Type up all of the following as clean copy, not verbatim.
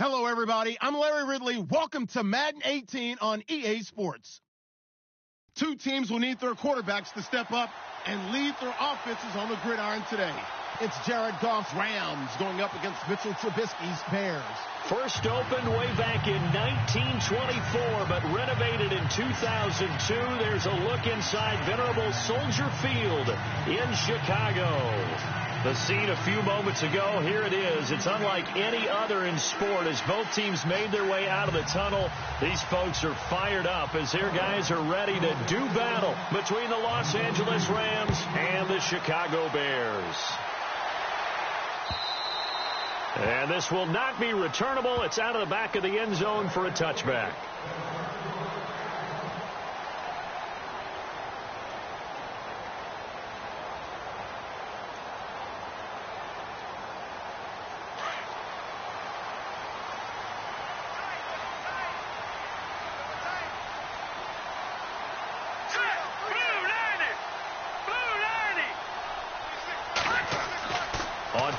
Hello, everybody. I'm Larry Ridley. Welcome to Madden 18 on EA Sports. Two teams will need their quarterbacks to step up and lead their offenses on the gridiron today. It's Jared Goff's Rams going up against Mitchell Trubisky's Bears. First opened way back in 1924, but renovated in 2002. There's a look inside venerable Soldier Field in Chicago. The scene a few moments ago, here it is. It's unlike any other in sport. As both teams made their way out of the tunnel, these folks are fired up as their guys are ready to do battle between the Los Angeles Rams and the Chicago Bears. And this will not be returnable. It's out of the back of the end zone for a touchback.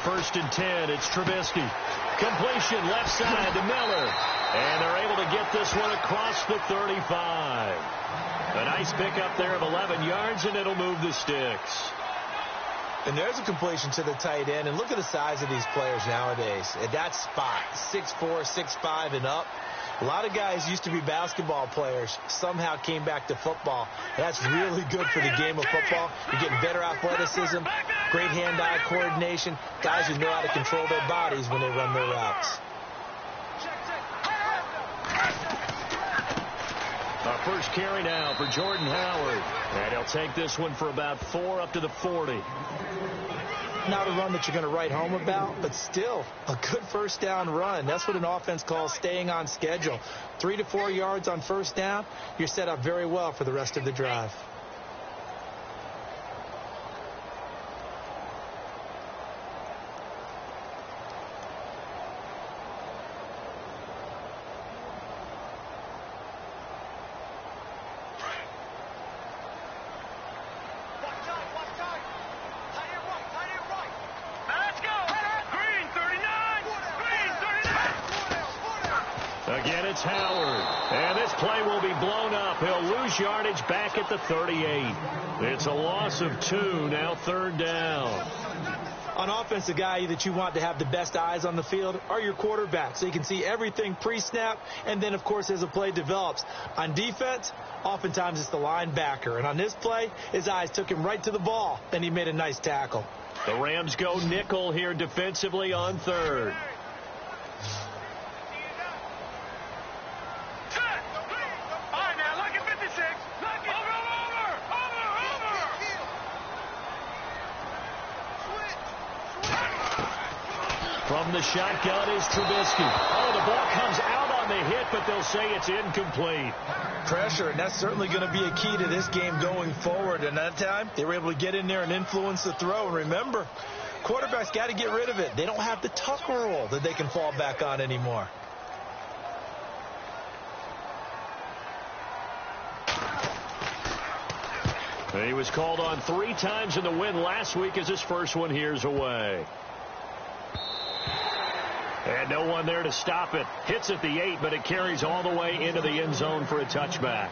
First and 10, it's Trubisky. Completion left side to Miller. And they're able to get this one across the 35. A nice pickup there of 11 yards, and it'll move the sticks. And there's a completion to the tight end. And look at the size of these players nowadays. At that spot, 6'4", 6'5", and up. A lot of guys used to be basketball players, somehow came back to football. And that's really good for the game of football. You're getting better athleticism, great hand-eye coordination, guys who know how to control their bodies when they run their routes. Our first carry now for Jordan Howard. And he'll take this one for about 4 up to the 40. Not a run that you're going to write home about, but still a good first down run. That's what an offense calls staying on schedule. 3 to 4 yards on first down, you're set up very well for the rest of the drive. Again, it's Howard. And this play will be blown up. He'll lose yardage back at the 38. It's a loss of 2, now third down. On offense, the guy that you want to have the best eyes on the field are your quarterbacks. So you can see everything pre-snap, and then, of course, as the play develops. On defense, oftentimes it's the linebacker. And on this play, his eyes took him right to the ball, and he made a nice tackle. The Rams go nickel here defensively on third. From the shotgun is Trubisky. Oh, the ball comes out on the hit, but they'll say it's incomplete. Pressure, and that's certainly going to be a key to this game going forward. And that time, they were able to get in there and influence the throw. And remember, quarterbacks got to get rid of it. They don't have the tuck rule that they can fall back on anymore. He was called on 3 times in the win last week as his first one here's away. And no one there to stop it. Hits at the 8, but it carries all the way into the end zone for a touchback.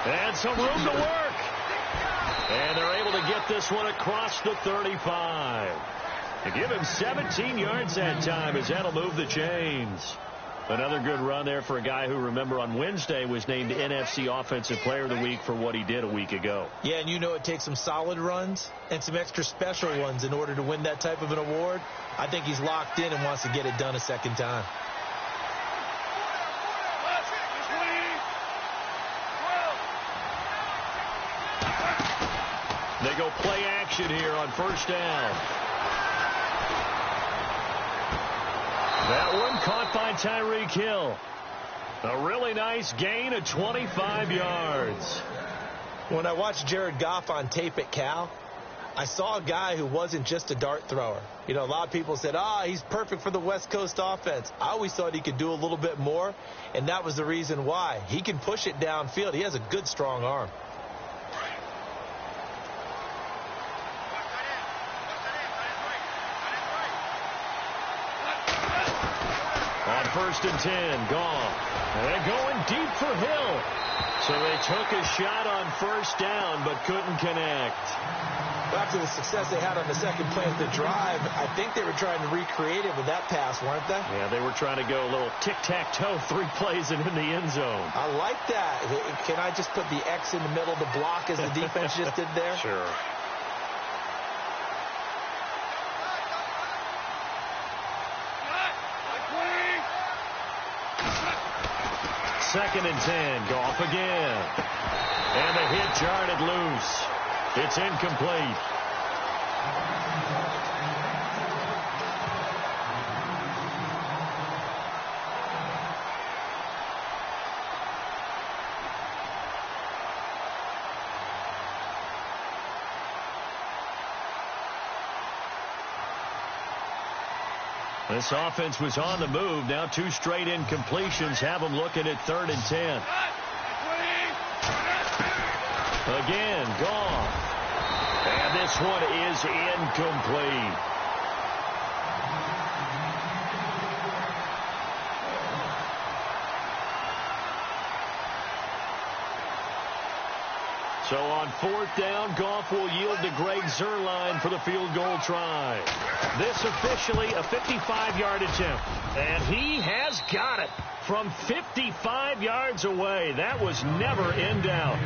And some room to work. And they're able to get this one across the 35. To give him 17 yards that time as that'll move the chains. Another good run there for a guy who, remember, on Wednesday was named NFC Offensive Player of the Week for what he did a week ago. Yeah, and you know it takes some solid runs and some extra special ones in order to win that type of an award. I think he's locked in and wants to get it done a second time. They go play action here on first down. That one caught by Tyreek Hill. A really nice gain of 25 yards. When I watched Jared Goff on tape at Cal, I saw a guy who wasn't just a dart thrower. You know, a lot of people said, he's perfect for the West Coast offense. I always thought he could do a little bit more, and that was the reason why. He can push it downfield. He has a good, strong arm. On 1st and 10, Goff. They're going deep for Hill. So they took a shot on 1st down, but couldn't connect. After the success they had on the second play of the drive, I think they were trying to recreate it with that pass, weren't they? Yeah, they were trying to go a little tic-tac-toe, 3 plays and in the end zone. I like that. Can I just put the X in the middle to block as the defense just did there? Sure. Second and 10, Goff again. And the hit jarred it loose. It's incomplete. This offense was on the move. Now 2 straight incompletions have them looking at 3rd and 10. Again, Goff. And this one is incomplete. So on 4th down, Goff will yield to Greg Zuerlein for the field goal try. This officially a 55-yard attempt. And he has got it from 55 yards away. That was never in doubt.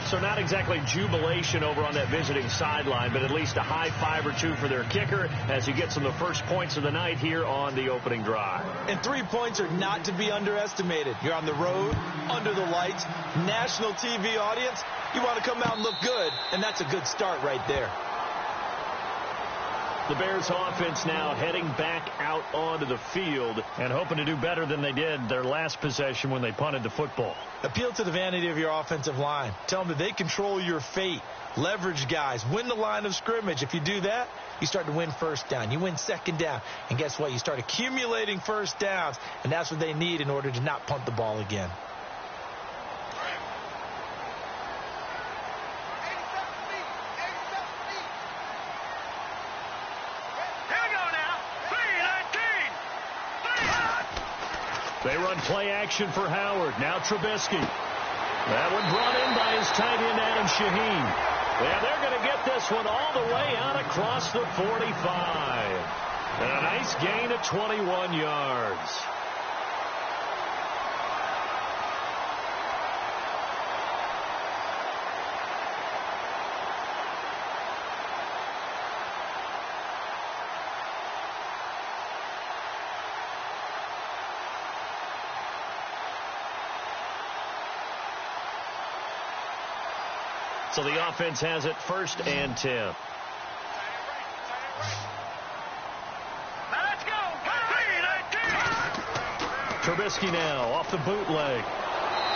So not exactly jubilation over on that visiting sideline, but at least a high 5 or 2 for their kicker as he gets them the first points of the night here on the opening drive. And 3 points are not to be underestimated. You're on the road, under the lights, national TV audience. You want to come out and look good, and that's a good start right there. The Bears offense now heading back out onto the field and hoping to do better than they did their last possession when they punted the football. Appeal to the vanity of your offensive line. Tell them that they control your fate. Leverage guys. Win the line of scrimmage. If you do that, you start to win 1st down. You win 2nd down. And guess what? You start accumulating 1st downs, and that's what they need in order to not punt the ball again. They run play action for Howard. Now Trubisky. That one brought in by his tight end, Adam Shaheen. And they're going to get this one all the way out across the 45. And a nice gain of 21 yards. So the offense has it 1st and 10. Let's go. Trubisky now off the bootleg.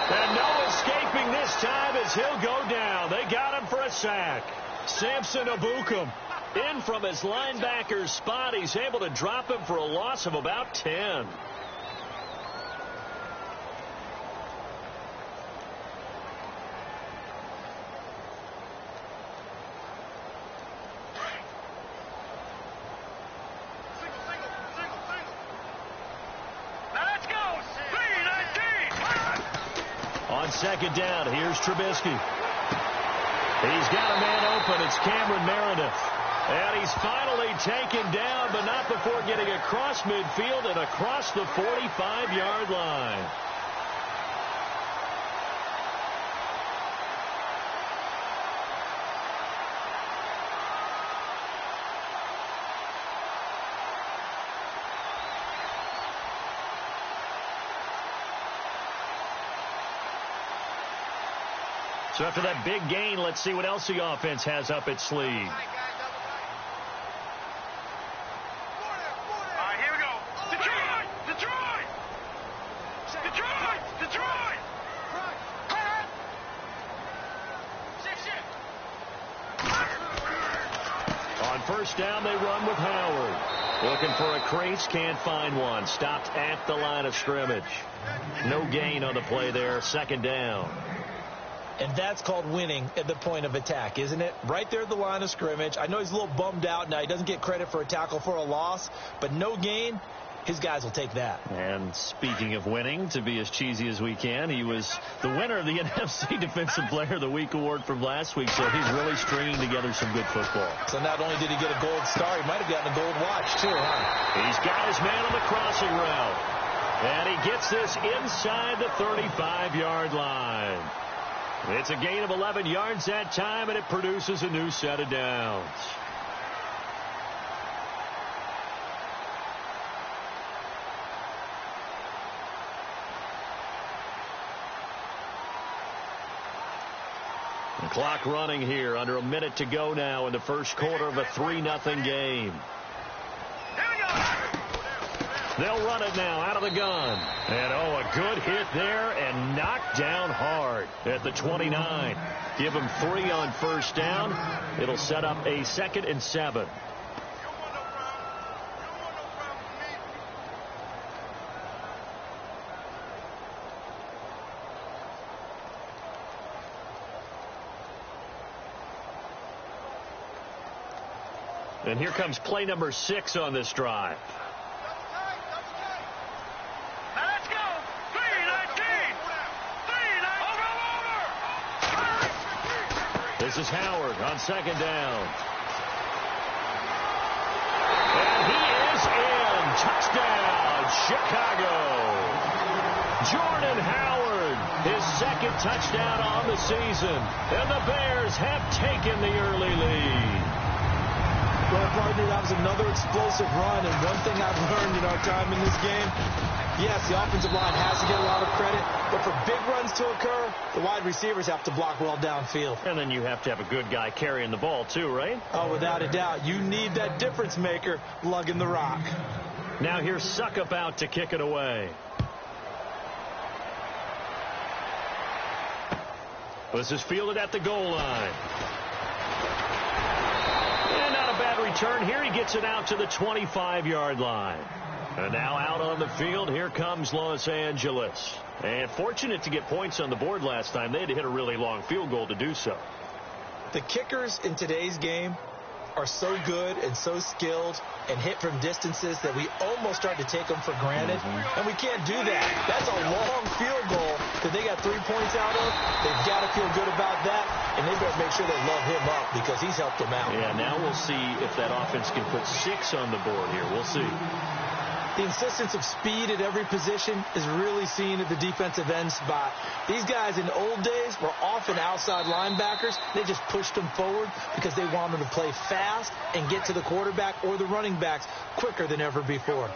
And no escaping this time as he'll go down. They got him for a sack. Samson Abukum in from his linebacker's spot. He's able to drop him for a loss of about 10. On 2nd down, here's Trubisky. He's got a man open. It's Cameron Meredith. And he's finally taken down, but not before getting across midfield and across the 45-yard line. So after that big gain, let's see what else the offense has up its sleeve. All right, here we go. Detroit! Detroit! Detroit! Detroit! first down, they run with Howard. Looking for a crease, can't find one. Stopped at the line of scrimmage. No gain on the play there, second down. And that's called winning at the point of attack, isn't it? Right there at the line of scrimmage. I know he's a little bummed out now. He doesn't get credit for a tackle for a loss, but no gain. His guys will take that. And speaking of winning, to be as cheesy as we can, he was the winner of the NFC Defensive Player of the Week award from last week, so he's really stringing together some good football. So not only did he get a gold star, he might have gotten a gold watch, too, huh? He's got his man on the crossing route. And he gets this inside the 35-yard line. It's a gain of 11 yards that time, and it produces a new set of downs. The clock running here, under a minute to go now in the first quarter of a 3-0 game. They'll run it now out of the gun. And, a good hit there and knocked down hard at the 29. Give him 3 on first down. It'll set up a 2nd and 7. And here comes play number 6 on this drive. Let's go. 3-19. This is Howard on second down. And he is in. Touchdown, Chicago. Jordan Howard, his 2nd touchdown on the season. And the Bears have taken the early lead. Well, partner, that was another explosive run, and one thing I've learned in our time in this game, yes, the offensive line has to get a lot of credit, but for big runs to occur, the wide receivers have to block well downfield. And then you have to have a good guy carrying the ball too, right? Oh, without a doubt. You need that difference maker lugging the rock. Now here's Suckup out to kick it away. This is fielded at the goal line. And not a bad return here. He gets it out to the 25-yard line. And now out on the field, here comes Los Angeles. And fortunate to get points on the board last time. They had to hit a really long field goal to do so. The kickers in today's game are so good and so skilled and hit from distances that we almost start to take them for granted. And we can't do that. That's a long field goal that they got 3 points out of. They've got to feel good about that, and they better make sure they love him up because he's helped them out. Yeah, now we'll see if that offense can put 6 on the board here. We'll see. The insistence of speed at every position is really seen at the defensive end spot. These guys in the old days were often outside linebackers. They just pushed them forward because they wanted to play fast and get to the quarterback or the running backs quicker than ever before.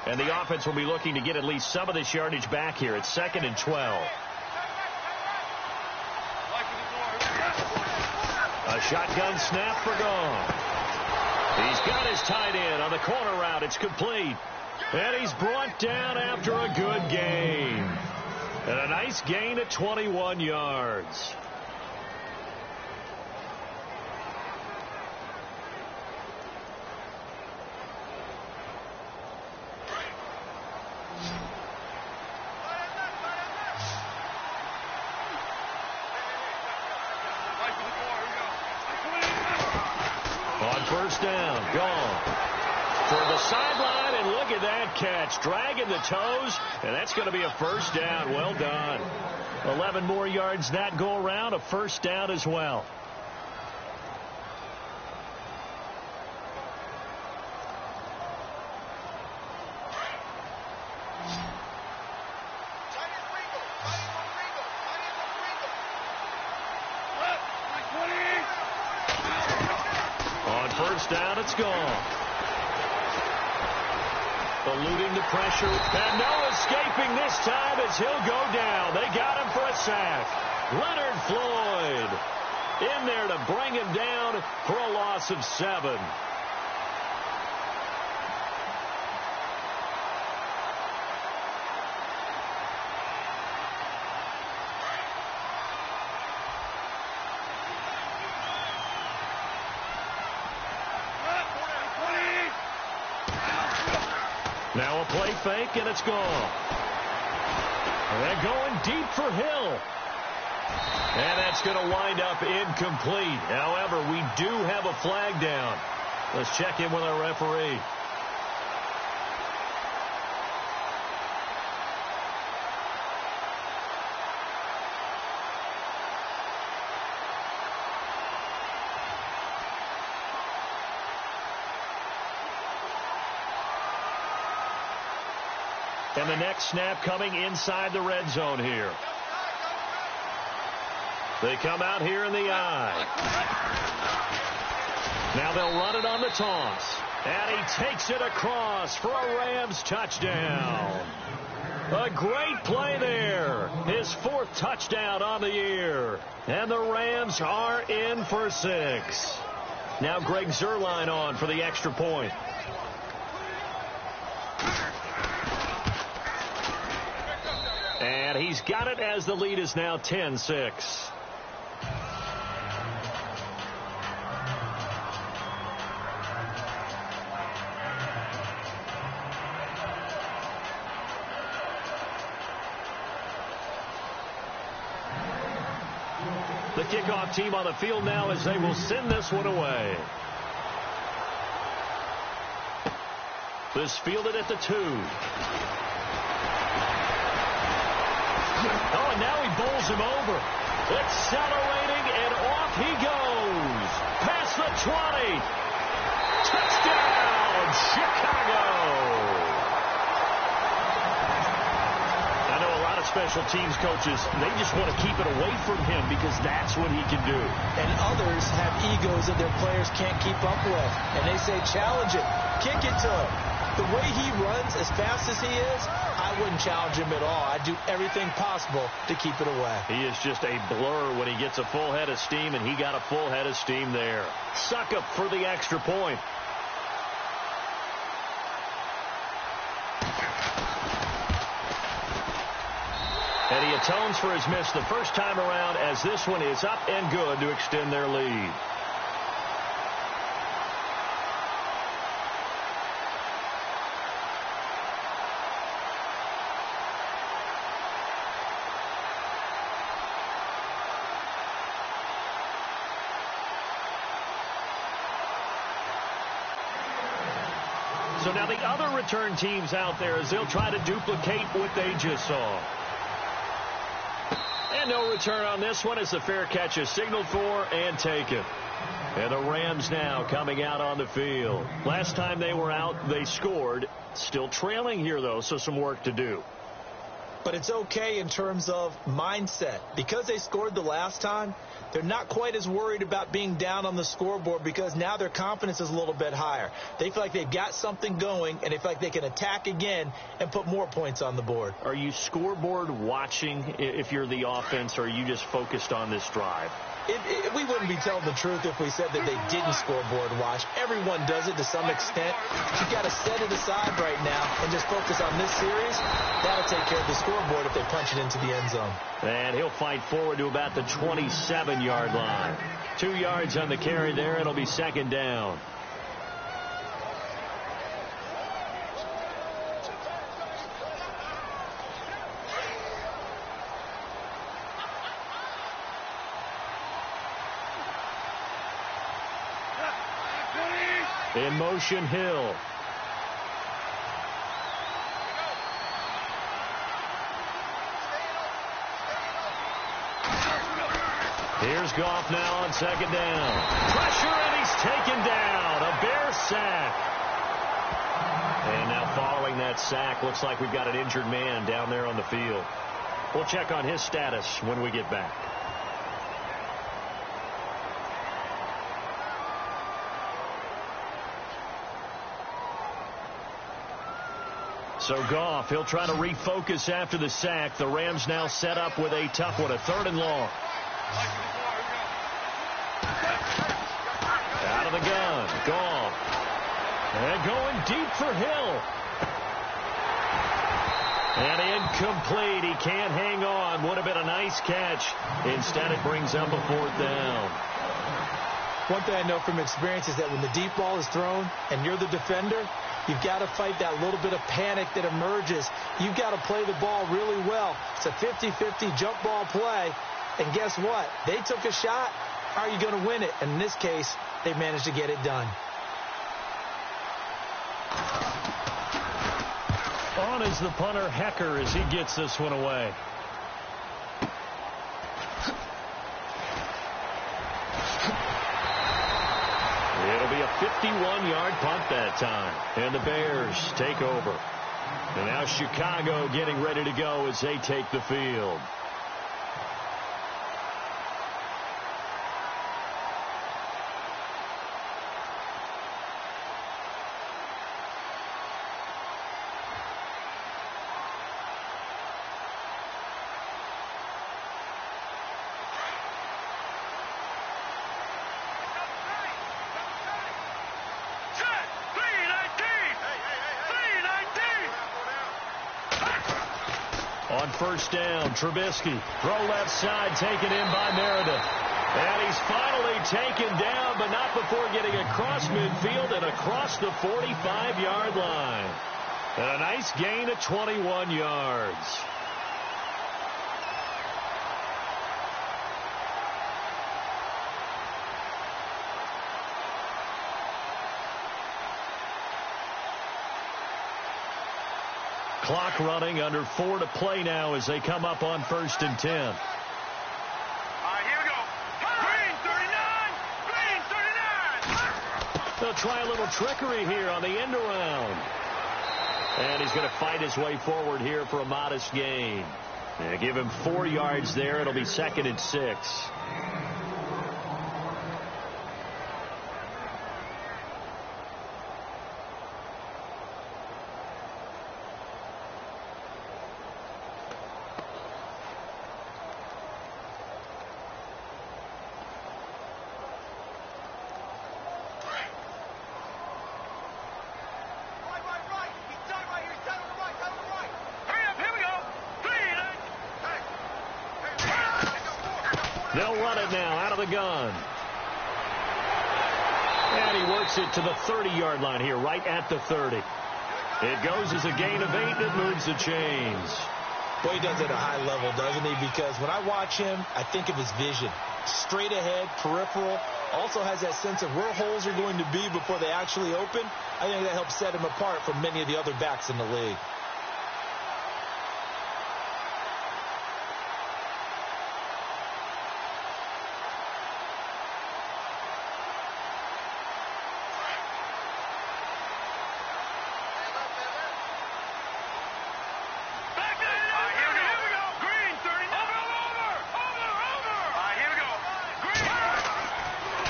And the offense will be looking to get at least some of this yardage back here. It's 2nd and 12. A shotgun snap for Gone. He's got his tight end on the corner route. It's complete. And he's brought down after a good gain. And a nice gain at 21 yards. First down, Gone for the sideline, and look at that catch, dragging the toes, and that's going to be a first down. Well done. 11 more yards that go around, a first down as well. Down, it's Gone. Eluding the pressure, and no escaping this time as he'll go down. They got him for a sack. Leonard Floyd in there to bring him down for a loss of 7. Now a play fake, and it's gone. They're going deep for Hill. And that's going to wind up incomplete. However, we do have a flag down. Let's check in with our referee. And the next snap coming inside the red zone here. They come out here in the eye. Now they'll run it on the toss. And he takes it across for a Rams touchdown. A great play there. His 4th touchdown on the year. And the Rams are in for 6. Now Greg Zuerlein on for the extra point. And he's got it as the lead is now 10-6. The kickoff team on the field now as they will send this one away. This fielded at the 2. Oh, and now he bowls him over. Accelerating, and off he goes. Past the 20. Touchdown, Chicago. I know a lot of special teams coaches, they just want to keep it away from him because that's what he can do. And others have egos that their players can't keep up with. And they say, challenge it. Kick it to him. The way he runs, as fast as he is, I wouldn't challenge him at all. I'd do everything possible to keep it away. He is just a blur when he gets a full head of steam, and he got a full head of steam there. Suckup for the extra point. And he atones for his miss the first time around as this one is up and good to extend their lead. So now the other return teams out there as they'll try to duplicate what they just saw. And no return on this one as the fair catch is signaled for and taken. And the Rams now coming out on the field. Last time they were out, they scored. Still trailing here, though, so some work to do. But it's okay in terms of mindset. Because they scored the last time, they're not quite as worried about being down on the scoreboard because now their confidence is a little bit higher. They feel like they've got something going, and they feel like they can attack again and put more points on the board. Are you scoreboard watching if you're the offense, or are you just focused on this drive? We wouldn't be telling the truth if we said that they didn't scoreboard watch. Everyone does it to some extent. You've got to set it aside right now and just focus on this series. That'll take care of the scoreboard if they punch it into the end zone. And he'll fight forward to about the 27-yard line. 2 yards on the carry there. It'll be second down. In motion, Hill. Here's Goff now on second down. Pressure, and he's taken down. A Bear sack. And now following that sack, looks like we've got an injured man down there on the field. We'll check on his status when we get back. So Goff, he'll try to refocus after the sack. The Rams now set up with a tough one, a 3rd and long. Out of the gun, Goff. And going deep for Hill. And incomplete. He can't hang on. Would have been a nice catch. Instead, it brings up a 4th down. One thing I know from experience is that when the deep ball is thrown and you're the defender, You've got to fight that little bit of panic that emerges. You've got to play the ball really well. It's a 50-50 jump ball play. And guess what? They took a shot. How are you going to win it? And in this case, they managed to get it done. On is the punter, Hecker, as he gets this one away. It'll be a 51-yard punt that time. And the Bears take over. And now Chicago getting ready to go as they take the field. On first down, Trubisky. Throw left side, taken in by Meredith. And he's finally taken down, but not before getting across midfield and across the 45-yard line. And a nice gain of 21 yards. Clock running, under 4 to play now as they come up on 1st and 10. All right, here we go. Green 39. Green 39. They'll try a little trickery here on the end around. And he's going to fight his way forward here for a modest gain. And give him 4 yards there. It'll be 2nd and 6. They'll run it now out of the gun. And he works it to the 30-yard line here, right at the 30. It goes as a gain of 8 that moves the chains. Boy, he does it at a high level, doesn't he? Because when I watch him, I think of his vision. Straight ahead, peripheral. Also has that sense of where holes are going to be before they actually open. I think that helps set him apart from many of the other backs in the league.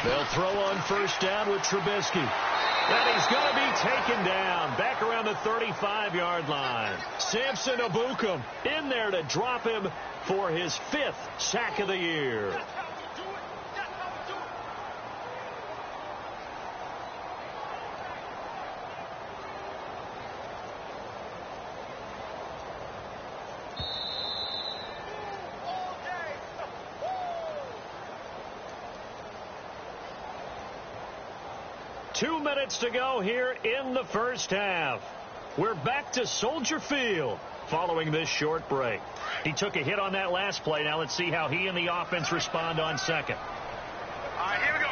They'll throw on first down with Trubisky. And he's going to be taken down back around the 35-yard line. Samson Abukum in there to drop him for his 5th sack of the year. Two minutes to go here in the first half. We're back to Soldier Field following this short break. He took a hit on that last play. Now let's see how he and the offense respond on second. All right, here we go.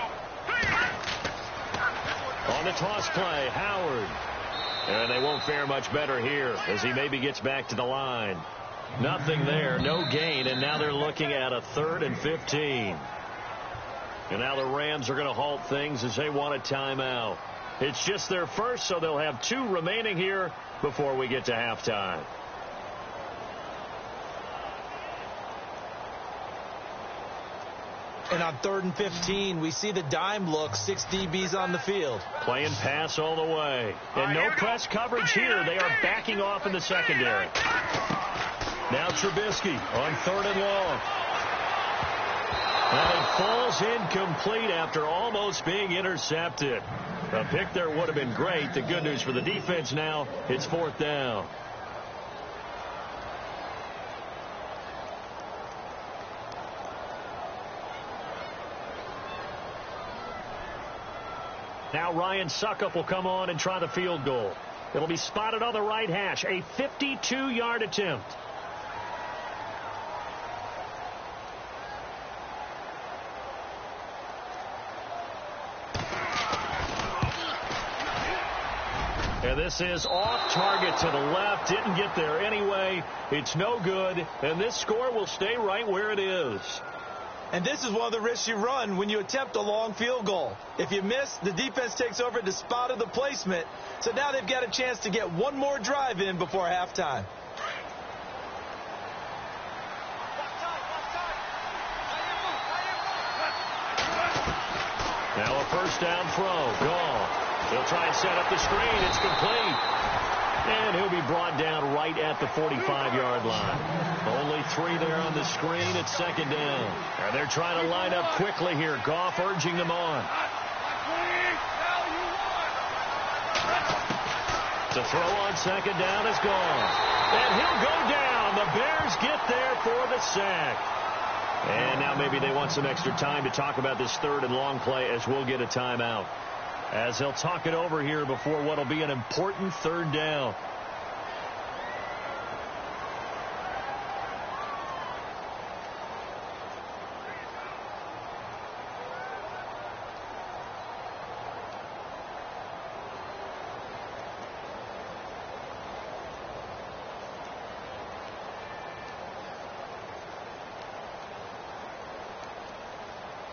On the toss play, Howard. And they won't fare much better here as he maybe gets back to the line. Nothing there, no gain, and now they're looking at a 3rd and 15. And now the Rams are going to halt things as they want a timeout. It's just their first, so they'll have 2 remaining here before we get to halftime. And on 3rd and 15, we see the dime look, 6 DBs on the field. Playing pass all the way. And no press coverage here. They are backing off in the secondary. Now Trubisky on 3rd and long. And it falls incomplete after almost being intercepted. A pick there would have been great. The good news for the defense now, it's 4th down. Now Ryan Suckup will come on and try the field goal. It'll be spotted on the right hash. A 52-yard attempt. And this is off target to the left. Didn't get there anyway. It's no good. And this score will stay right where it is. And this is one of the risks you run when you attempt a long field goal. If you miss, the defense takes over at the spot of the placement. So now they've got a chance to get one more drive in before halftime. Now a first down throw. Gone. He'll try and set up the screen. It's complete. And he'll be brought down right at the 45-yard line. Only 3 there on the screen. It's second down. And they're trying to line up quickly here. Goff urging them on. To throw on second down is gone. And he'll go down. The Bears get there for the sack. And now maybe they want some extra time to talk about this third and long play as we'll get a timeout. As they'll talk it over here before what will be an important third down.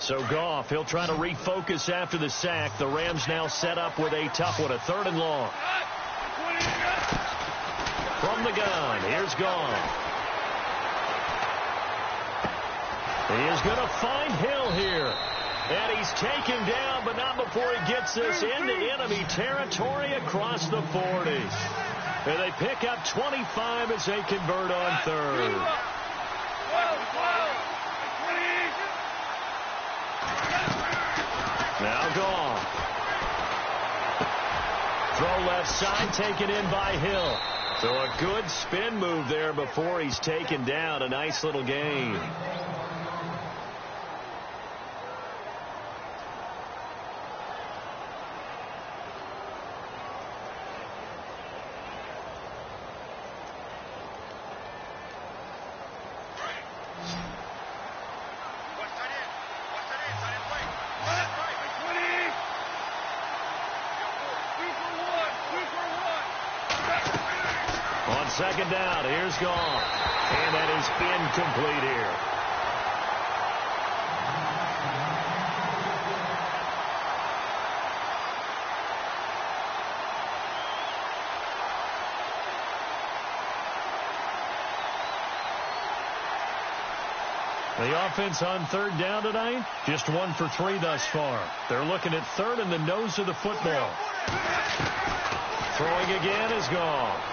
So Goff, he'll try to refocus after the sack. The Rams now set up with a tough one, a third and long. From the gun, here's Goff. He is going to find Hill here. And he's taken down, but not before he gets this into enemy territory across the 40. And they pick up 25 as they convert on third. Now Goff. Throw left side, taken in by Hill. So a good spin move there before he's taken down. A nice little gain. Second down, here's Goff. And that is incomplete here. The offense on third down tonight, just 1 for 3 thus far. They're looking at third in the nose of the football. Throwing again is Goff.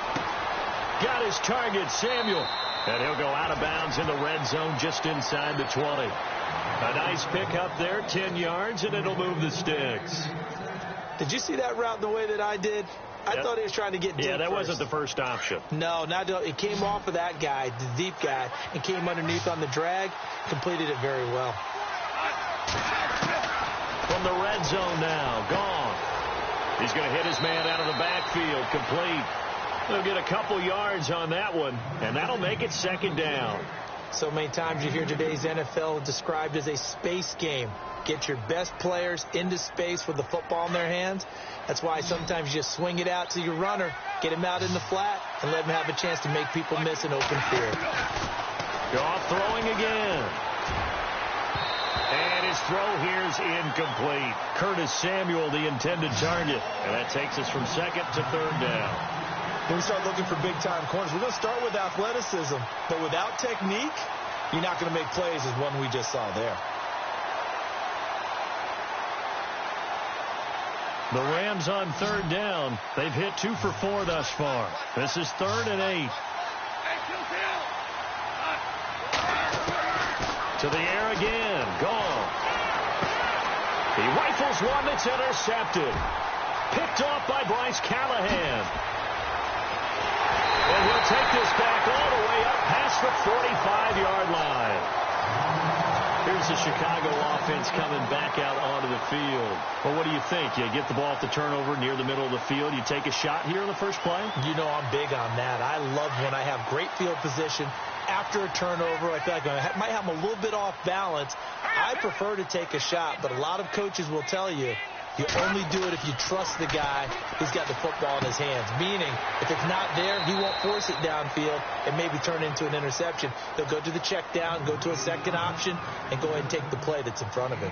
Got his target, Samuel. And he'll go out of bounds in the red zone just inside the 20. A nice pickup there, 10 yards, and it'll move the sticks. Did you see that route the way that I did? I thought he was trying to get deep. Yeah, that wasn't the first option. No, it came off of that guy, the deep guy, and came underneath on the drag. Completed it very well. From the red zone now, Goff. He's going to hit his man out of the backfield, complete. They'll get a couple yards on that one, and that'll make it second down. So many times you hear today's NFL described as a space game. Get your best players into space with the football in their hands. That's why sometimes you just swing it out to your runner, get him out in the flat, and let him have a chance to make people miss an open field. Goff throwing again. And his throw here is incomplete. Curtis Samuel, the intended target. And that takes us from second to third down. When we start looking for big-time corners, we're going to start with athleticism. But without technique, you're not going to make plays as one we just saw there. The Rams on third down. They've hit 2 for 4 thus far. This is 3rd and 8. To the air again. Gone. He rifles one that's intercepted. Picked off by Bryce Callahan. And he'll take this back all the way up past the 45-yard line. Here's the Chicago offense coming back out onto the field. Well, what do you think? You get the ball at the turnover near the middle of the field. You take a shot here in the first play? You know I'm big on that. I love when I have great field position after a turnover. I feel like I might have a little bit off balance. I prefer to take a shot, but a lot of coaches will tell you you only do it if you trust the guy who's got the football in his hands. Meaning, if it's not there, he won't force it downfield and maybe turn into an interception. He'll go to the check down, go to a second option, and go ahead and take the play that's in front of him.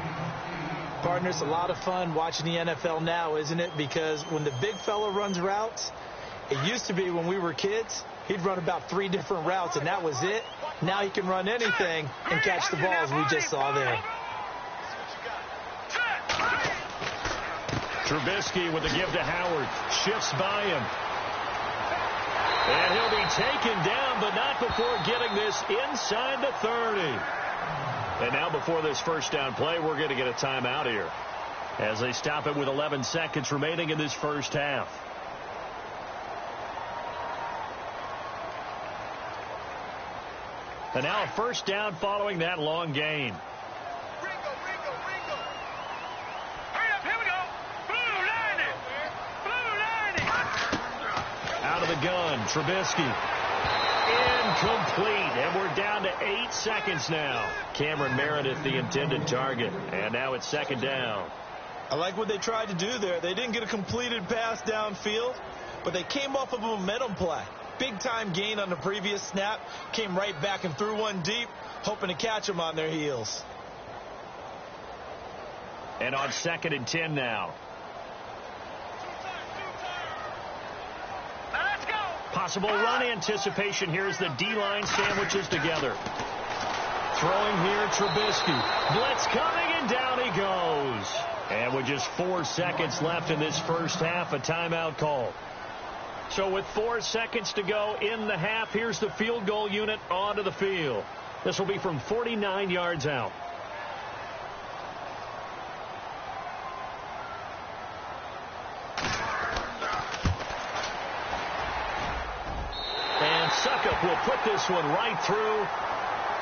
Partner, it's a lot of fun watching the NFL now, isn't it? Because when the big fella runs routes, it used to be when we were kids, he'd run about 3 different routes, and that was it. Now he can run anything and catch the balls we just saw there. Trubisky with the give to Howard. Shifts by him. And he'll be taken down, but not before getting this inside the 30. And now before this first down play, we're going to get a timeout here as they stop it with 11 seconds remaining in this first half. And now a first down following that long gain. Out of the gun, Trubisky. Incomplete, and we're down to 8 seconds now. Cameron Meredith, the intended target, and now it's second down. I like what they tried to do there. They didn't get a completed pass downfield, but they came off of a momentum play. Big-time gain on the previous snap, came right back and threw one deep, hoping to catch them on their heels. And on 2nd and 10 now. Possible run anticipation. Here's the D-line sandwiches together. Throwing here, Trubisky. Blitz coming, and down he goes. And with just 4 seconds left in this first half, a timeout call. So with 4 seconds to go in the half, here's the field goal unit onto the field. This will be from 49 yards out. Suckup will put this one right through.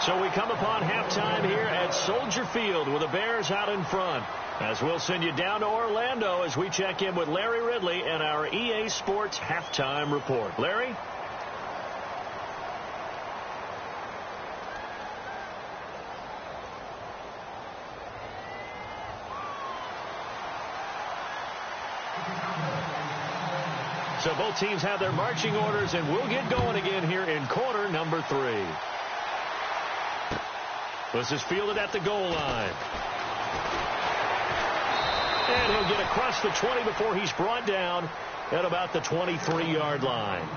So we come upon halftime here at Soldier Field with the Bears out in front. As we'll send you down to Orlando as we check in with Larry Ridley and our EA Sports halftime report. Larry? So both teams have their marching orders, and we'll get going again here in quarter number 3. This is fielded at the goal line. And he'll get across the 20 before he's brought down at about the 23-yard line.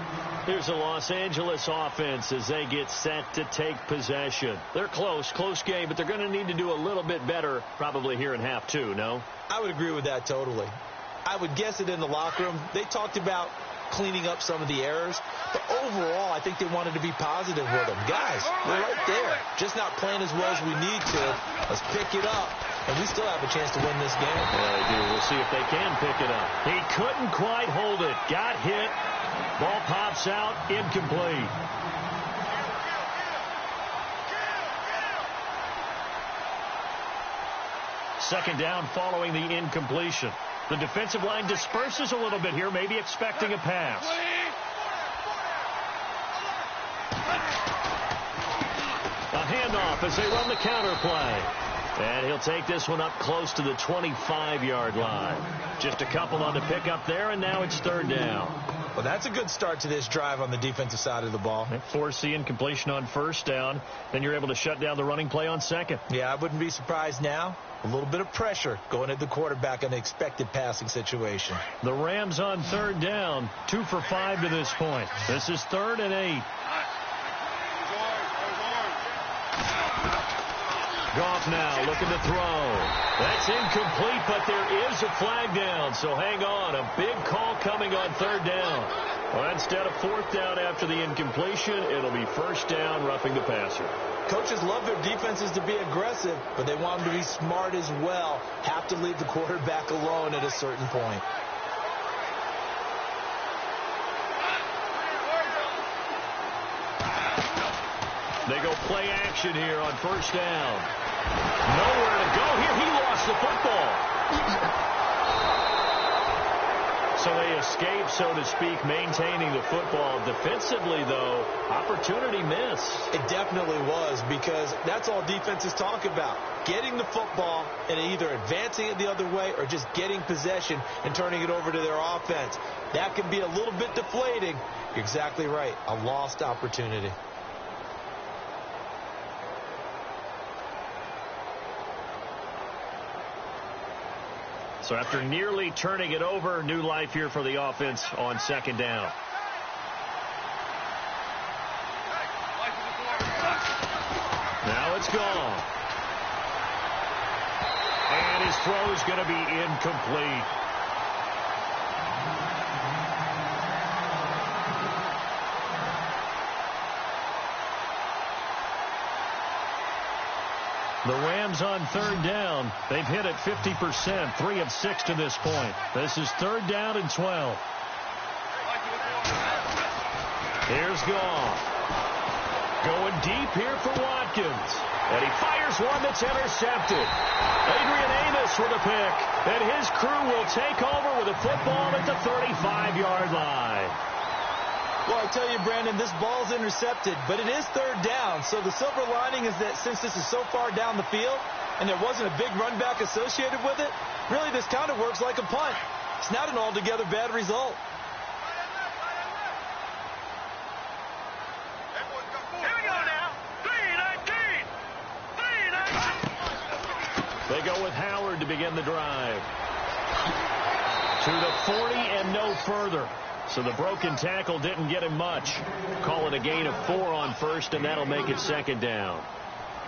Here's the Los Angeles offense as they get set to take possession. They're close game, but they're going to need to do a little bit better probably here in half 2, no? I would agree with that totally. I would guess it in the locker room. They talked about cleaning up some of the errors, but overall, I think they wanted to be positive with them. Guys, we're right there. Just not playing as well as we need to. Let's pick it up, and we still have a chance to win this game. Yeah, they do. We'll see if they can pick it up. He couldn't quite hold it. Got hit. Ball pops out. Incomplete. Second down following the incompletion. The defensive line disperses a little bit here, maybe expecting a pass. A handoff as they run the counter play. And he'll take this one up close to the 25-yard line. Just a couple on the pickup there, and now it's third down. Well, that's a good start to this drive on the defensive side of the ball. Force the incompletion on first down. Then you're able to shut down the running play on second. Yeah, I wouldn't be surprised now. A little bit of pressure going at the quarterback in an expected passing situation. The Rams on third down, 2 for 5 to this point. This is 3rd and 8. Goff now looking to throw. That's incomplete, but there is a flag down, so hang on. A big call coming on third down. Well, instead of fourth down after the incompletion, it'll be first down, roughing the passer. Coaches love their defenses to be aggressive, but they want them to be smart as well. Have to leave the quarterback alone at a certain point. They go play action here on first down. Nowhere to go here. He lost the football. So they escape, so to speak, maintaining the football. Defensively, though, opportunity missed. It definitely was, because that's all defenses talk about. Getting the football and either advancing it the other way or just getting possession and turning it over to their offense. That can be a little bit deflating. You're exactly right. A lost opportunity. So after nearly turning it over, new life here for the offense on second down. Now it's gone. And his throw is going to be incomplete. The Rams on third down. They've hit it 50%, 3 of 6 to this point. This is third down and 12. Here's Goff. Going deep here for Watkins. And he fires one that's intercepted. Adrian Amos with a pick. And his crew will take over with a football at the 35-yard line. Well, I tell you, Brandon, this ball's intercepted, but it is third down. So the silver lining is that since this is so far down the field and there wasn't a big run back associated with it, really this kind of works like a punt. It's not an altogether bad result. Here we go now. 3-19. They go with Howard to begin the drive. To the 40 and no further. So the broken tackle didn't get him much. Call it a gain of 4 on first, and that'll make it second down.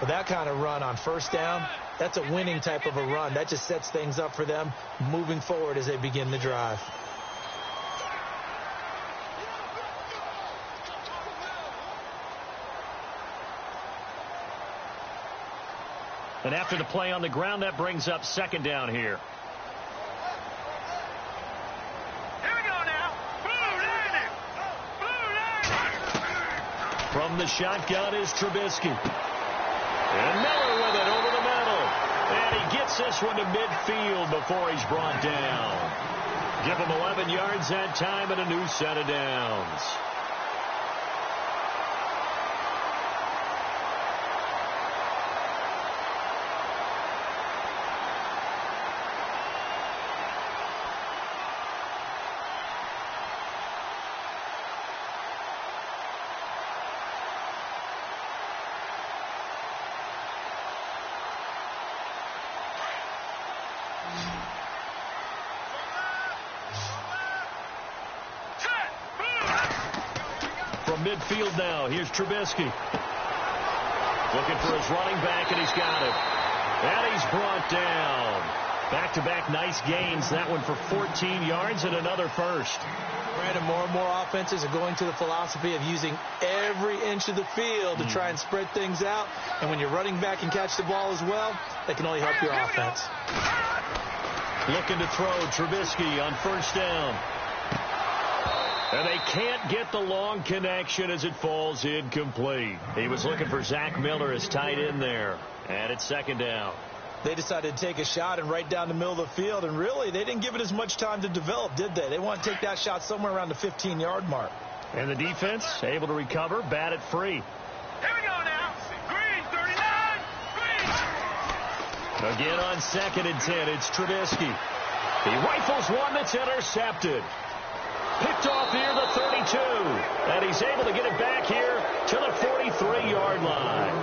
With that kind of run on first down, that's a winning type of a run. That just sets things up for them moving forward as they begin the drive. And after the play on the ground, that brings up second down here. From the shotgun is Trubisky. And Miller with it over the middle. And he gets this one to midfield before he's brought down. Give him 11 yards that time and a new set of downs. From midfield now, here's Trubisky. Looking for his running back, and he's got it. And he's brought down. Back-to-back nice gains. That one for 14 yards and another first. Brandon, more and more offenses are going to the philosophy of using every inch of the field to try and spread things out. And when you're running back and catch the ball as well, that can only help your offense. Looking to throw Trubisky on first down. And they can't get the long connection as it falls incomplete. He was looking for Zach Miller as tight end there. And it's second down. They decided to take a shot and right down the middle of the field. And really, they didn't give it as much time to develop, did they? They want to take that shot somewhere around the 15-yard mark. And the defense able to recover, bat it free. Here we go now. Green, 39. Green. Again on second and 10, it's Trubisky. He rifles one that's intercepted. Picked off near the 32. And he's able to get it back here to the 43-yard line.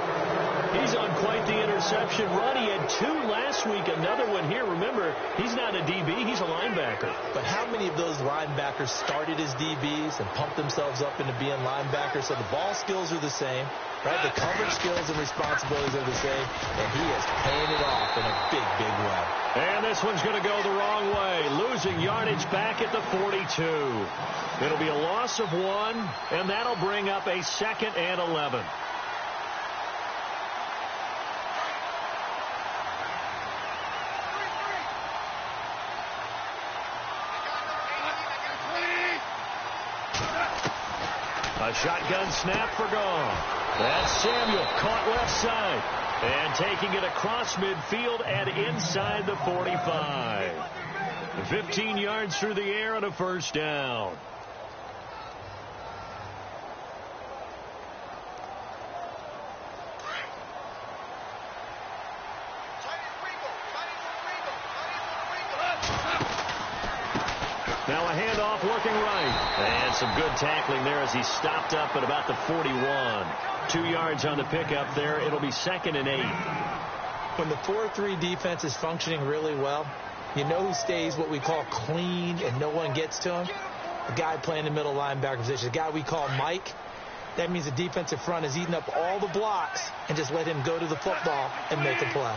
He's on quite the interception run. He had 2 last week, another one here. Remember, he's not a DB, he's a linebacker. But how many of those linebackers started as DBs and pumped themselves up into being linebackers? So the ball skills are the same, right? The coverage skills and responsibilities are the same, and he is paying it off in a big, big way. And this one's going to go the wrong way, losing yardage back at the 42. It'll be a loss of 1, and that'll bring up a second and 11. A shotgun snap for Goff. That's Samuel, caught left side. And taking it across midfield and inside the 45. 15 yards through the air and a first down. Now a handoff working right. And some good tackling there as he stopped up at about the 41. 2 yards on the pickup there. It'll be 2nd and 8. When the 4-3 defense is functioning really well, you know who stays what we call clean and no one gets to him? The guy playing the middle linebacker position, the guy we call Mike. That means the defensive front is eating up all the blocks and just let him go to the football and make a play.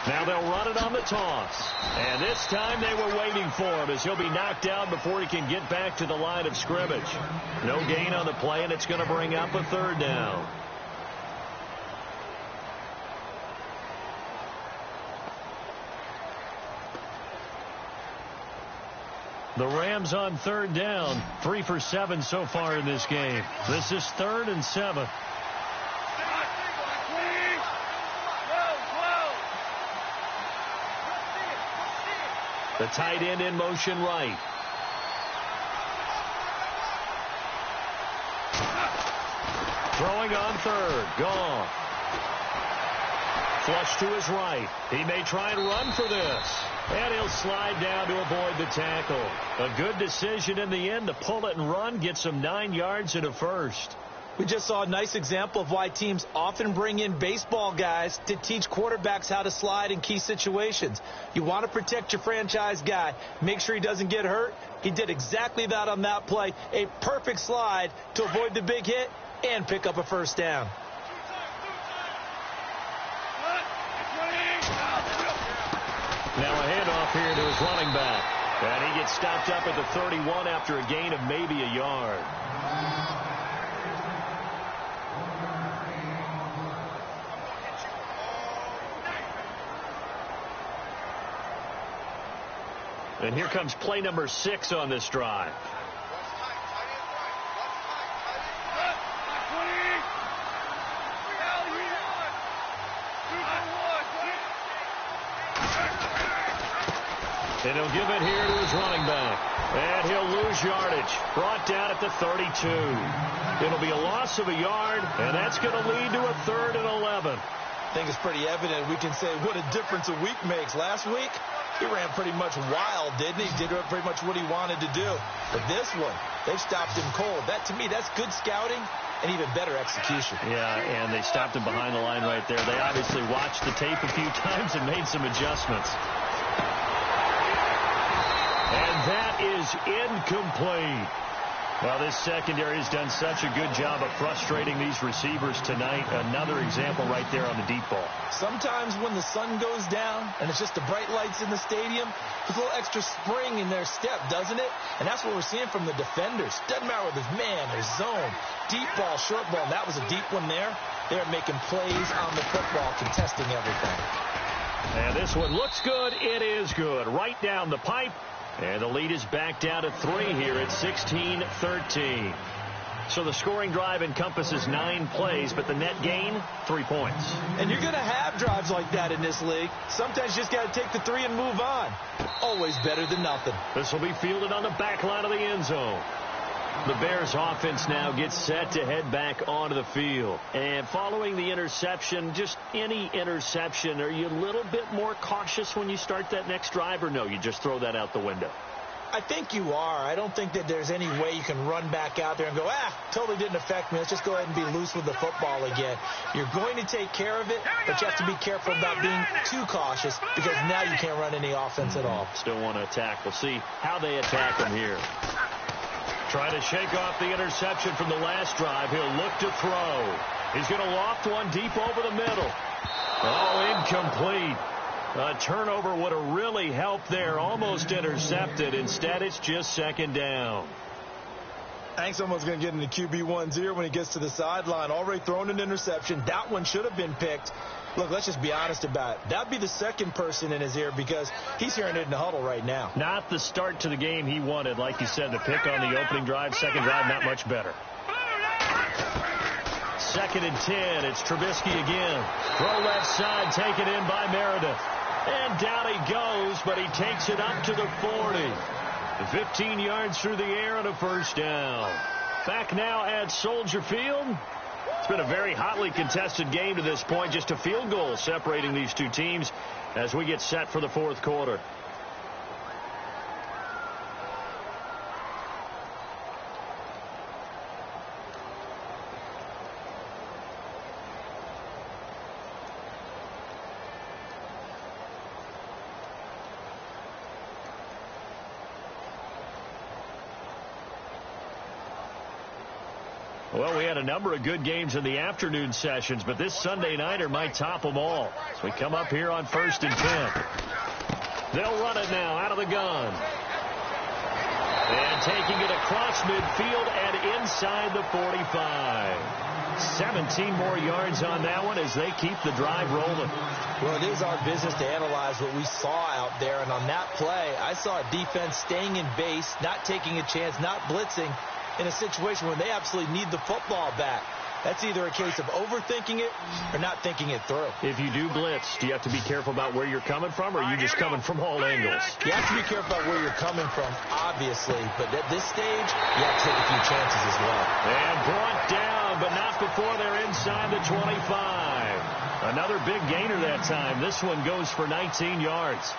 Now they'll run it on the toss. And this time they were waiting for him as he'll be knocked down before he can get back to the line of scrimmage. No gain on the play, and it's going to bring up a 3rd down. The Rams on 3rd down, 3 for 7 so far in this game. This is 3rd and 7. The tight end in motion right. Throwing on 3rd. Gone. Flush to his right. He may try and run for this. And he'll slide down to avoid the tackle. A good decision in the end to pull it and run. Gets him 9 yards and a first. We just saw a nice example of why teams often bring in baseball guys to teach quarterbacks how to slide in key situations. You want to protect your franchise guy. Make sure he doesn't get hurt. He did exactly that on that play. A perfect slide to avoid the big hit and pick up a first down. Now a handoff here to his running back. And he gets stopped up at the 31 after a gain of maybe a yard. And here comes play number 6 on this drive. And he'll give it here to his running back. And he'll lose yardage. Brought down at the 32. It'll be a loss of a yard, and that's going to lead to a 3rd and 11. I think it's pretty evident. We can say what a difference a week makes. Last week, he ran pretty much wild, didn't he? Did pretty much what he wanted to do. But this one, they've stopped him cold. That, to me, that's good scouting and even better execution. Yeah, and they stopped him behind the line right there. They obviously watched the tape a few times and made some adjustments. And that is incomplete. Well, this secondary has done such a good job of frustrating these receivers tonight. Another example right there on the deep ball. Sometimes when the sun goes down and it's just the bright lights in the stadium, there's a little extra spring in their step, doesn't it? And that's what we're seeing from the defenders. Doesn't matter whether it's man or zone, deep ball, short ball. And that was a deep one there. They're making plays on the football, contesting everything. And this one looks good. It is good. Right down the pipe. And the lead is back down to 3 here at 16-13. So the scoring drive encompasses 9 plays, but the net gain, 3 points. And you're going to have drives like that in this league. Sometimes you just got to take the 3 and move on. Always better than nothing. This will be fielded on the back line of the end zone. The Bears offense now gets set to head back onto the field. And following the interception, just any interception, are you a little bit more cautious when you start that next drive, or no, you just throw that out the window? I think you are. I don't think that there's any way you can run back out there and go, totally didn't affect me. Let's just go ahead and be loose with the football again. You're going to take care of it, but you have to be careful about being too cautious because now you can't run any offense at all. Still want to attack. We'll see how they attack him here. Trying to shake off the interception from the last drive. He'll look to throw. He's going to loft one deep over the middle. Oh, incomplete. A turnover would have really helped there. Almost intercepted. Instead, it's just 2nd down. I think someone's going to get into QB1's ear when he gets to the sideline. Already thrown an interception. That one should have been picked. Look, let's just be honest about it. That'd be the second person in his ear because he's hearing it in the huddle right now. Not the start to the game he wanted. Like you said, the pick on the opening drive, second drive, not much better. 2nd and 10. It's Trubisky again. Throw left side, taken in by Meredith. And down he goes, but he takes it up to the 40. 15 yards through the air and a first down. Back now at Soldier Field. It's been a very hotly contested game to this point. Just a field goal separating these two teams as we get set for the fourth quarter. Well, we had a number of good games in the afternoon sessions, but this Sunday nighter might top them all. So we come up here on 1st and 10. They'll run it now out of the gun. And taking it across midfield and inside the 45. 17 more yards on that one as they keep the drive rolling. Well, it is our business to analyze what we saw out there. And on that play, I saw a defense staying in base, not taking a chance, not blitzing, in a situation where they absolutely need the football back. That's either a case of overthinking it or not thinking it through. If you do blitz, do you have to be careful about where you're coming from, or are you just coming from all angles? You have to be careful about where you're coming from, obviously. But at this stage, you have to take a few chances as well. And brought down, but not before they're inside the 25. Another big gainer that time. This one goes for 19 yards.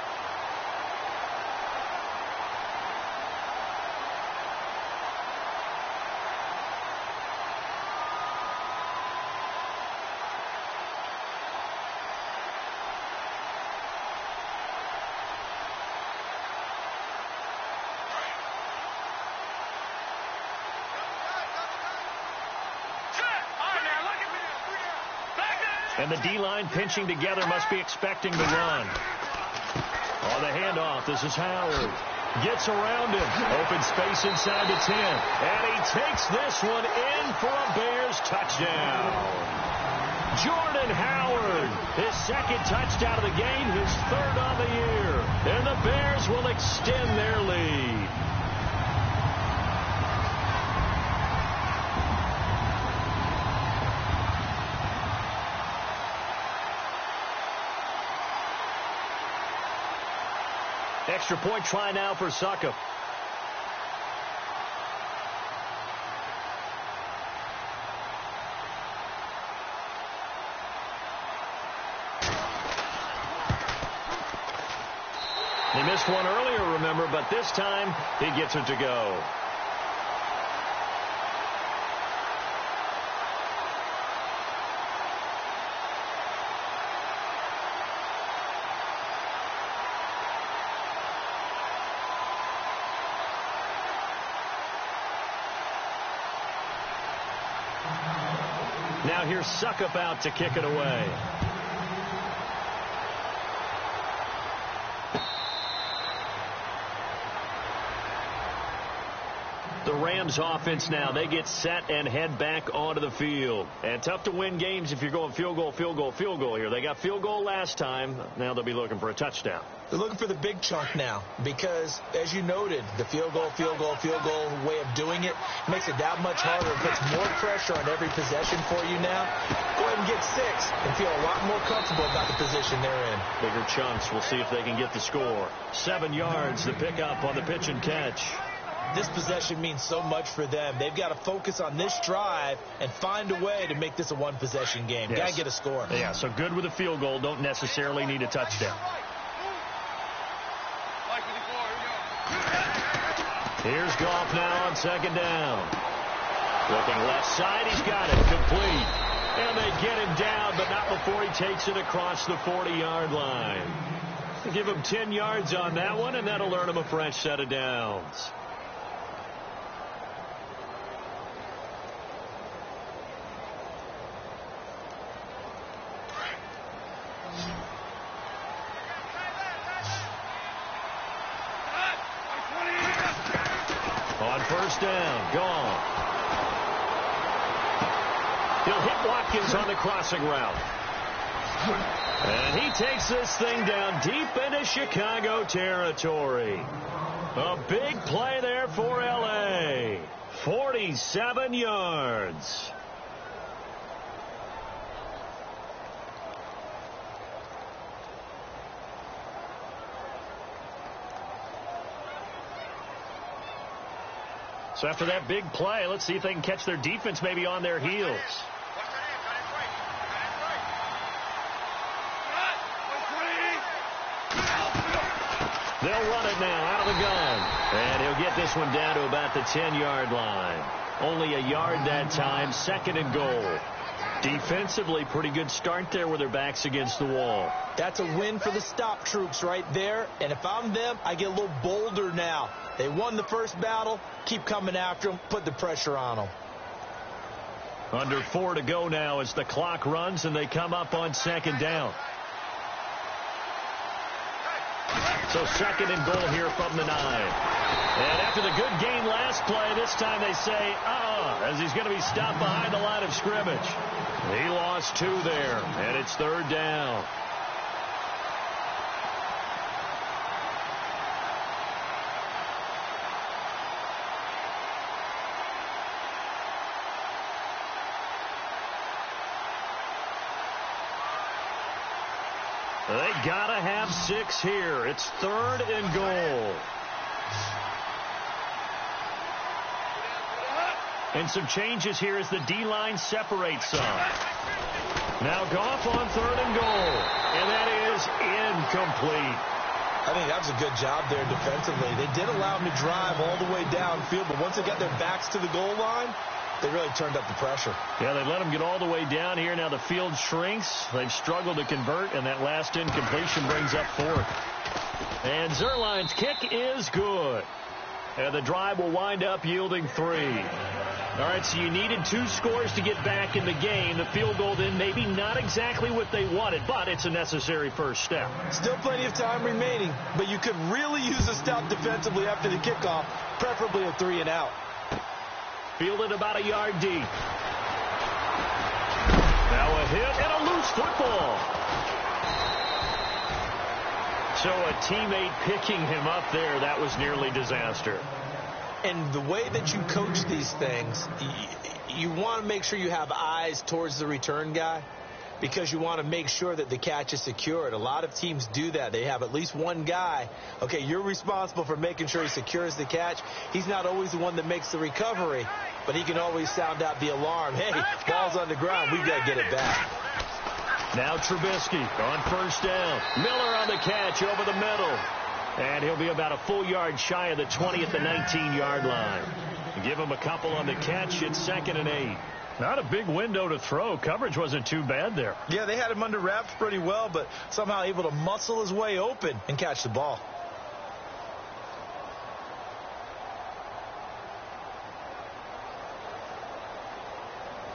And the D-line pinching together must be expecting the run. On the handoff, this is Howard. Gets around him. Open space inside the 10. And he takes this one in for a Bears touchdown. Jordan Howard, his second touchdown of the game, his third on the year. And the Bears will extend their lead. Extra point try now for Suckup. He missed one earlier, remember, but this time he gets it to go. Now here's Suckup out to kick it away. The Rams offense now, they get set and head back onto the field. And tough to win games if you're going field goal, field goal, field goal here. They got field goal last time. Now they'll be looking for a touchdown. They're looking for the big chunk now because, as you noted, the field goal way of doing it makes it that much harder. It puts more pressure on every possession for you now. Go ahead and get 6 and feel a lot more comfortable about the position they're in. Bigger chunks. We'll see if they can get the score. 7 yards, the pickup on the pitch and catch. This possession means so much for them. They've got to focus on this drive and find a way to make this a one-possession game. Yes. Got to get a score. Yeah, so good with a field goal. Don't necessarily need a touchdown. Here's Goff now on second down. Looking left side. He's got it. Complete. And they get him down, but not before he takes it across the 40-yard line. Give him 10 yards on that one, and that'll earn him a fresh set of downs. On first down. Gone. He'll hit Watkins on the crossing route. And he takes this thing down deep into Chicago territory. A big play there for L.A. 47 yards. So after that big play, let's see if they can catch their defense maybe on their heels. They'll run it now out of the gun. And he'll get this one down to about the 10-yard line. Only a yard that time, second and goal. Defensively, pretty good start there with their backs against the wall. That's a win for the stop troops right there. And if I'm them, I get a little bolder now. They won the first battle. Keep coming after them. Put the pressure on them. Under 4 to go now as the clock runs and they come up on second down. So second and goal here from the 9. And after the good game last play, this time they say, as he's going to be stopped behind the line of scrimmage. He lost 2 there, and it's third down. They gotta have 6 here. It's third and goal. And some changes here as the D-line separates some. Now Goff on third and goal. And that is incomplete. I think that was a good job there defensively. They did allow them to drive all the way downfield, but once they got their backs to the goal line, they really turned up the pressure. Yeah, they let them get all the way down here. Now the field shrinks. They've struggled to convert, and that last incompletion brings up fourth. And Zuerlein's kick is good. And the drive will wind up yielding 3. All right, so you needed 2 scores to get back in the game. The field goal then maybe not exactly what they wanted, but it's a necessary first step. Still plenty of time remaining, but you could really use a stop defensively after the kickoff, preferably a 3 and out. Fielded about a yard deep. Now a hit and a loose football. So a teammate picking him up there, that was nearly disaster. And the way that you coach these things, you want to make sure you have eyes towards the return guy because you want to make sure that the catch is secured. A lot of teams do that. They have at least one guy. Okay, you're responsible for making sure he secures the catch. He's not always the one that makes the recovery, but he can always sound out the alarm. Hey, ball's on the ground. We've got to get it back. Now Trubisky on first down. Miller on the catch over the middle. And he'll be about a full yard shy of the 20 at the 19-yard line. Give him a couple on the catch. It's second and 8. Not a big window to throw. Coverage wasn't too bad there. Yeah, they had him under wraps pretty well, but somehow able to muscle his way open and catch the ball.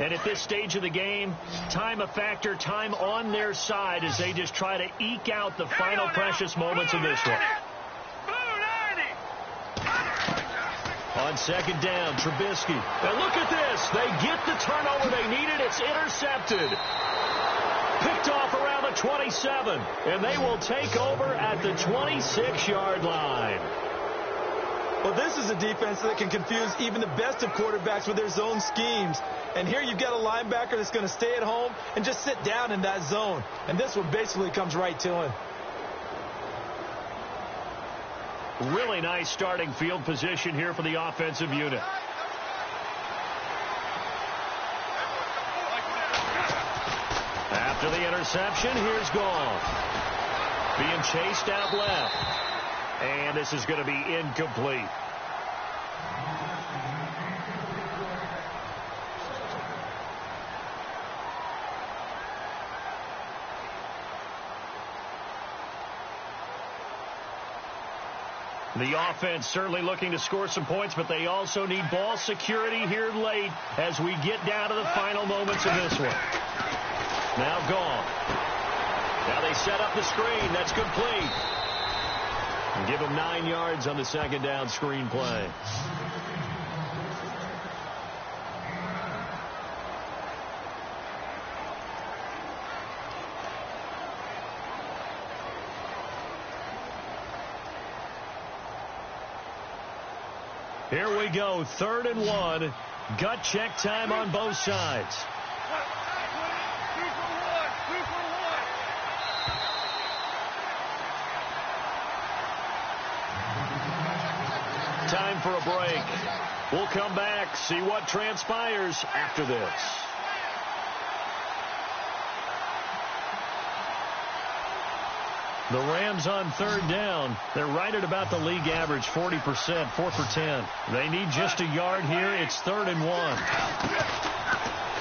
And at this stage of the game, time a factor, time on their side as they just try to eke out the final precious moments of this one. On second down, Trubisky. Now look at this. They get the turnover they needed. It's intercepted. Picked off around the 27. And they will take over at the 26-yard line. Well, this is a defense that can confuse even the best of quarterbacks with their zone schemes. And here you've got a linebacker that's going to stay at home and just sit down in that zone. And this one basically comes right to him. Really nice starting field position here for the offensive unit. After the interception, here's Goff. Being chased out left. And this is going to be incomplete. The offense certainly looking to score some points, but they also need ball security here late as we get down to the final moments of this one. Now Goff. Now they set up the screen. That's complete. And give them 9 yards on the second down screen play. Here we go, 3rd and 1. Gut check time on both sides. Time for a break. We'll come back, see what transpires after this. The Rams on 3rd down. They're right at about the league average, 40%, 4 for 10. They need just a yard here. It's 3rd and 1.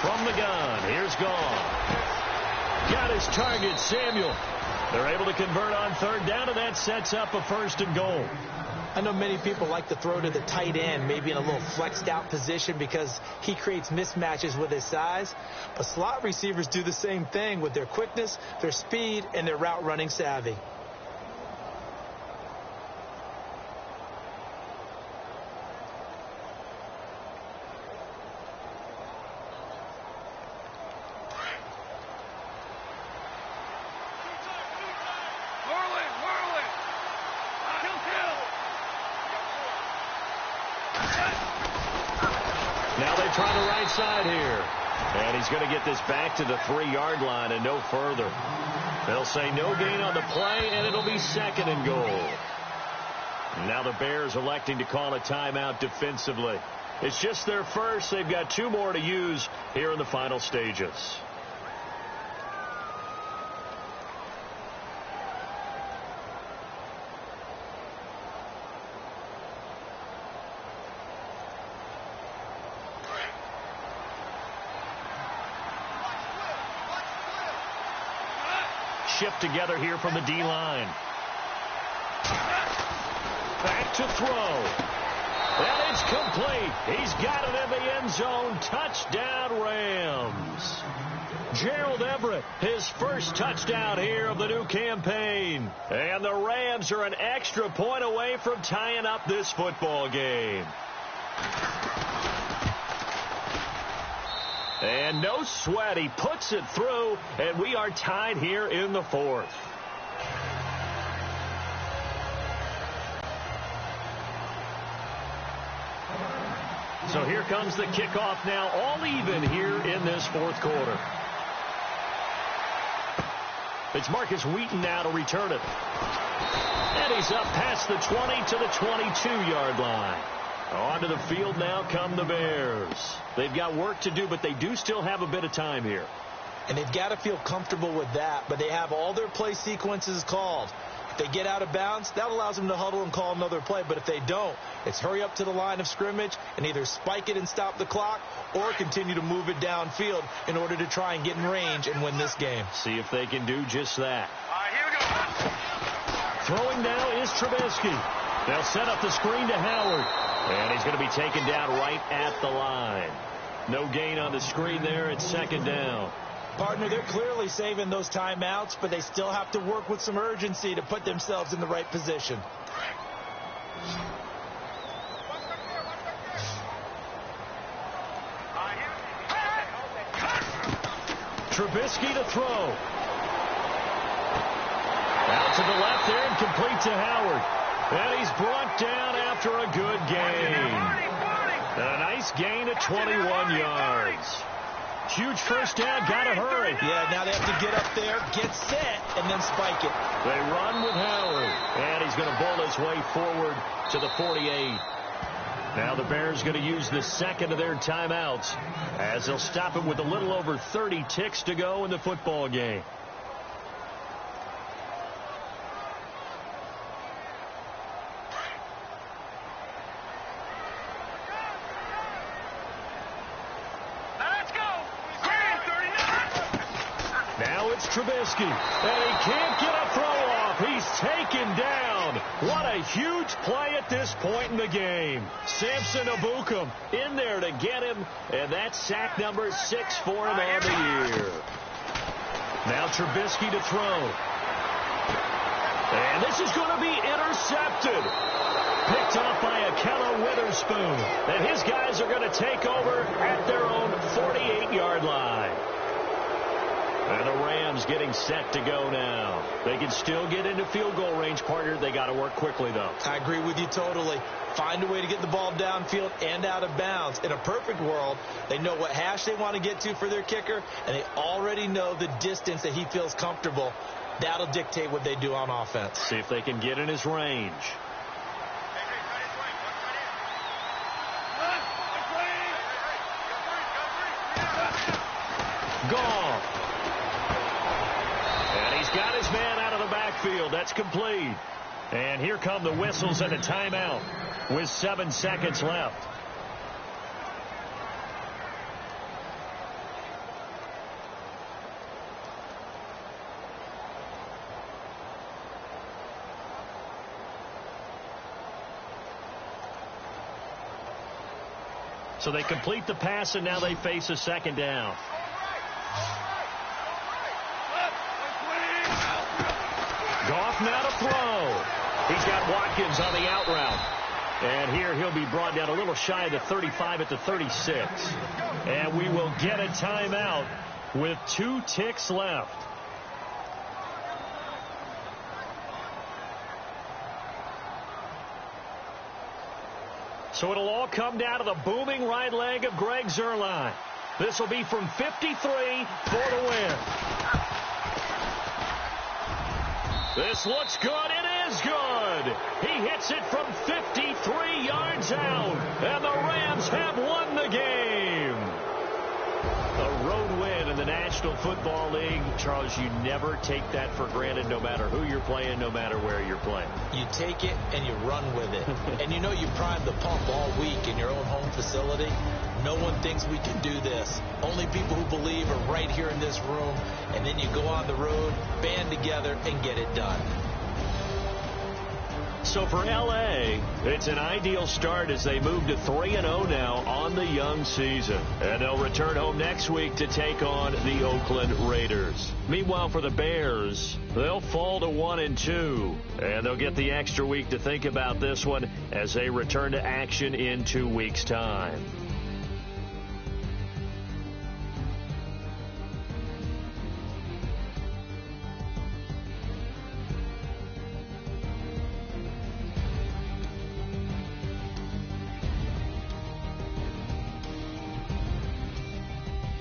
From the gun, here's Gone. Got his target, Samuel. They're able to convert on 3rd down, and that sets up a 1st and goal. I know many people like to throw to the tight end, maybe in a little flexed out position because he creates mismatches with his size. But slot receivers do the same thing with their quickness, their speed, and their route running savvy. Now they try the right side here. And he's going to get this back to the 3-yard line and no further. They'll say no gain on the play, and it'll be 2nd and goal. Now the Bears electing to call a timeout defensively. It's just their first. They've got 2 more to use here in the final stages. Shift together here from the D-line. Back to throw. And it's complete. He's got it in the end zone. Touchdown, Rams. Gerald Everett, his first touchdown here of the new campaign. And the Rams are an extra point away from tying up this football game. And no sweat, he puts it through, and we are tied here in the 4th. So here comes the kickoff now, all even here in this 4th quarter. It's Marcus Wheaton now to return it. And he's up past the 20 to the 22-yard line. Onto the field now come the Bears. They've got work to do, but they do still have a bit of time here. And they've got to feel comfortable with that, but they have all their play sequences called. If they get out of bounds, that allows them to huddle and call another play. But if they don't, it's hurry up to the line of scrimmage and either spike it and stop the clock or continue to move it downfield in order to try and get in range and win this game. See if they can do just that. All right, here we go. Throwing now is Trubisky. They'll set up the screen to Howard. And he's going to be taken down right at the line. No gain on the screen there. It's 2nd down. Partner, they're clearly saving those timeouts, but they still have to work with some urgency to put themselves in the right position. Trubisky to throw. Out to the left there and complete to Howard. And he's brought down after a good gain. A nice gain of 21 yards. Huge first down, gotta hurry. Yeah, now they have to get up there, get set, and then spike it. They run with Howard. And he's going to bowl his way forward to the 48. Now the Bears going to use the 2nd of their timeouts as they'll stop it with a little over 30 ticks to go in the football game. Trubisky, and he can't get a throw off. He's taken down. What a huge play at this point in the game. Samson Ebukam in there to get him, and that's sack number 6 for him on the year. Now Trubisky to throw. And this is going to be intercepted. Picked off by Akello Witherspoon. And his guys are going to take over at their own 48-yard line. And the Rams getting set to go now. They can still get into field goal range, partner. They got to work quickly, though. I agree with you totally. Find a way to get the ball downfield and out of bounds. In a perfect world, they know what hash they want to get to for their kicker, and they already know the distance that he feels comfortable. That'll dictate what they do on offense. See if they can get in his range. Gone. And he's got his man out of the backfield. That's complete. And here come the whistles and a timeout with 7 seconds left. So they complete the pass, and now they face a second down. Goff now to throw. He's got Watkins on the out route. And here he'll be brought down a little shy of the 35 at the 36. And we will get a timeout with 2 ticks left. So it'll all come down to the booming right leg of Greg Zuerlein. This will be from 53 for the win. This looks good. It is good. He hits it from 53 yards out. And the Rams have won the game. A road win in the National Football League. Charles, you never take that for granted, no matter who you're playing, no matter where you're playing. You take it and you run with it. And you know you primed the pump all week in your own home facility. No one thinks we can do this. Only people who believe are right here in this room. And then you go on the road, band together, and get it done. So for L.A., it's an ideal start as they move to 3-0 now on the young season. And they'll return home next week to take on the Oakland Raiders. Meanwhile, for the Bears, they'll fall to 1-2. And they'll get the extra week to think about this one as they return to action in 2 weeks' time.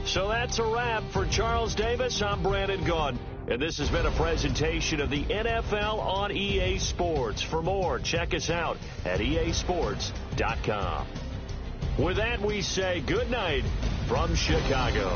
So that's a wrap for Charles Davis. I'm Brandon Gaudin. And this has been a presentation of the NFL on EA Sports. For more, check us out at easports.com. With that, we say good night from Chicago.